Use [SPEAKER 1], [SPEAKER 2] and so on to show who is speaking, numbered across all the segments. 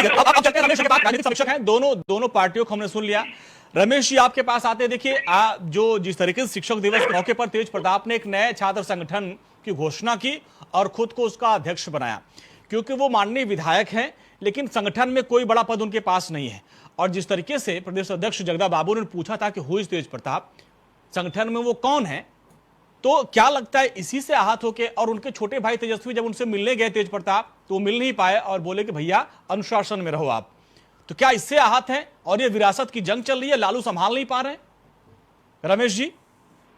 [SPEAKER 1] ठीक है, अब चलते हैं रमेश जी के पास। राजनीतिक समीक्षक हैं, दोनों पार्टियों को हमने सुन लिया। रमेश जी आपके पास आते हैं। देखिए जो जिस तरीके से शिक्षक दिवस के मौके पर तेज प्रताप ने एक नए छात्र संगठन की घोषणा की और खुद को उसका अध्यक्ष बनाया, क्योंकि वो माननीय विधायक हैं लेकिन संगठन में कोई बड़ा पद उनके पास नहीं है। और जिस तरीके से प्रदेश अध्यक्ष जगदा बाबू ने पूछा था कि हु इज तेज प्रताप, संगठन में वो कौन है, तो क्या लगता है इसी से आहत होके और उनके छोटे भाई तेजस्वी जब उनसे मिलने गए तेज प्रताप तो वो मिल नहीं पाए और बोले कि भैया अनुशासन में रहो आप, तो क्या इससे आहत हैं और ये विरासत की जंग चल रही है, लालू संभाल नहीं पा रहे हैं? रमेश जी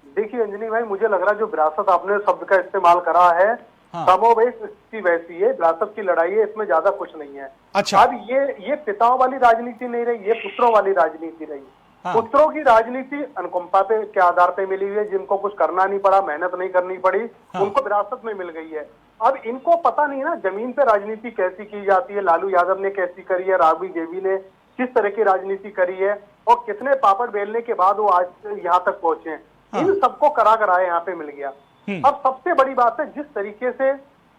[SPEAKER 2] देखिए अंजनी भाई, मुझे लग रहा है जो विरासत आपने शब्द का इस्तेमाल करा है, समोवेश स्थिति वैसी है, विरासत की लड़ाई है, इसमें ज्यादा कुछ नहीं है।
[SPEAKER 1] अच्छा,
[SPEAKER 2] अब ये पिताओं वाली राजनीति नहीं रही, ये पुत्रों वाली राजनीति रही। पुत्रों की राजनीति अनुकंपा पे के आधार पे मिली हुई है, जिनको कुछ करना नहीं पड़ा, मेहनत नहीं करनी पड़ी, उनको विरासत में मिल गई है। अब इनको पता नहीं ना जमीन पे राजनीति कैसी की जाती है, लालू यादव ने कैसी करी है, राबड़ी देवी ने किस तरह की राजनीति करी है और कितने पापड़ बेलने के बाद वो आज यहाँ तक पहुंचे हैं। इन सबको करा कराए यहाँ पे मिल गया। अब सबसे बड़ी बात है, जिस तरीके से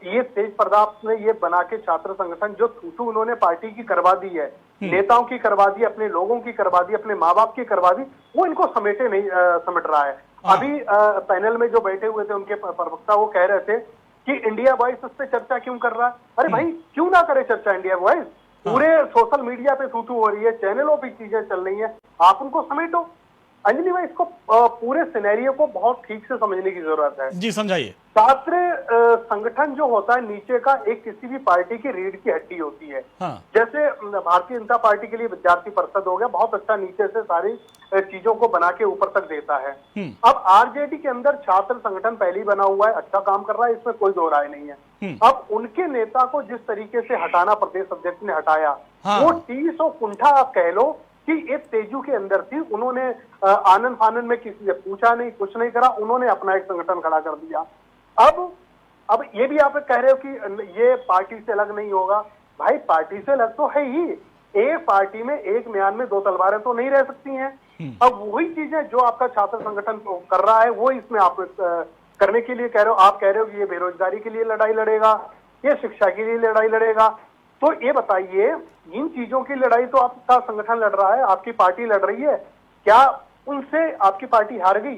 [SPEAKER 2] ये तेज प्रताप ने ये बना के छात्र संगठन जो थूथू उन्होंने पार्टी की करवा दी है, नेताओं की करवा दी, अपने लोगों की करवा दी, अपने माँ बाप की करवा दी, वो इनको समेटे नहीं समेट रहा है। अभी पैनल में जो बैठे हुए थे उनके प्रवक्ता वो कह रहे थे कि इंडिया वॉइस उस पर चर्चा क्यों कर रहा है। अरे भाई क्यों ना करे चर्चा इंडिया वॉइस, पूरे सोशल मीडिया पे थूथू हो रही है, चैनलों पे चीजें चल रही है, आप उनको समेटो। अंजलि भाई, इसको पूरे सिनेरियो को बहुत ठीक से समझने की जरूरत है।
[SPEAKER 1] जी समझाइए।
[SPEAKER 2] छात्र संगठन जो होता है नीचे का एक किसी भी पार्टी की रीढ़ की हड्डी होती है। जैसे भारतीय जनता पार्टी के लिए विद्यार्थी परिषद हो गया, बहुत अच्छा नीचे से सारी चीजों को बना के ऊपर तक देता है। अब आरजेडी के अंदर छात्र संगठन पहले ही बना हुआ है, अच्छा काम कर रहा है, इसमें कोई दो राय नहीं है। अब उनके नेता को जिस तरीके से हटाना प्रदेश अध्यक्ष ने हटाया, वो टीस और कुंठा आप कह लो कि एक तेजू के अंदर थी। उन्होंने आनंद फानंद में किसी से पूछा नहीं, कुछ नहीं करा, उन्होंने अपना एक संगठन खड़ा कर दिया। अब ये भी आप कह रहे हो कि ये पार्टी से अलग नहीं होगा। भाई पार्टी से अलग तो है ही, एक पार्टी में एक म्यान में दो तलवारें तो नहीं रह सकती हैं। अब वही चीजें जो आपका छात्र संगठन कर रहा है वो इसमें आप करने के लिए कह रहे हो। आप कह रहे हो कि ये बेरोजगारी के लिए लड़ाई लड़ेगा, ये शिक्षा के लिए लड़ाई लड़ेगा। तो ये बताइए, इन चीजों की लड़ाई तो आपका संगठन लड़ रहा है, आपकी पार्टी लड़ रही है, क्या उनसे आपकी पार्टी हार गई,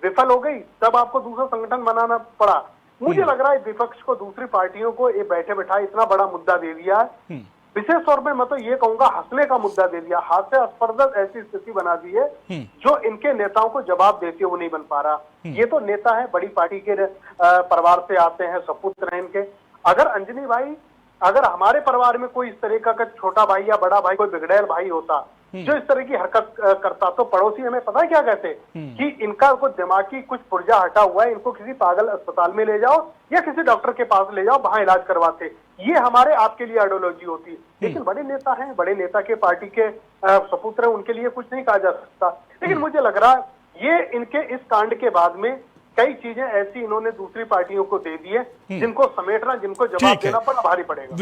[SPEAKER 2] विफल हो गई, तब आपको दूसरा संगठन बनाना पड़ा? मुझे लग रहा है विपक्ष को, दूसरी पार्टियों को ये बैठे बैठाए इतना बड़ा मुद्दा दे दिया है, विशेष तौर पे मैं तो ये कहूंगा हंसने का मुद्दा दे दिया, हास्यास्पद ऐसी स्थिति बना दी है जो इनके नेताओं को जवाब देते वो नहीं बन पा रहा। ये तो नेता है, बड़ी पार्टी के परिवार से आते हैं, सपूत्र हैं इनके। अगर अंजनी भाई, अगर हमारे परिवार में कोई इस तरह का छोटा भाई या बड़ा भाई, कोई बिगड़ैल भाई होता जो इस तरह की हरकत करता, तो पड़ोसी हमें पता है क्या कहते कि इनका कुछ दिमागी कुछ पुर्जा हटा हुआ है, इनको किसी पागल अस्पताल में ले जाओ या किसी डॉक्टर के पास ले जाओ, वहां इलाज करवाते। ये हमारे आपके लिए आइडियोलॉजी होती। लेकिन बड़े नेता हैं, बड़े नेता के पार्टी के सपूत्र हैं, उनके लिए कुछ नहीं कहा जा सकता। लेकिन मुझे लग रहा है ये इनके इस कांड के बाद में कई चीजें ऐसी इन्होंने दूसरी पार्टियों को दे दी है जिनको समेटना, जिनको जवाब देना पड़ा भारी पड़ेगा।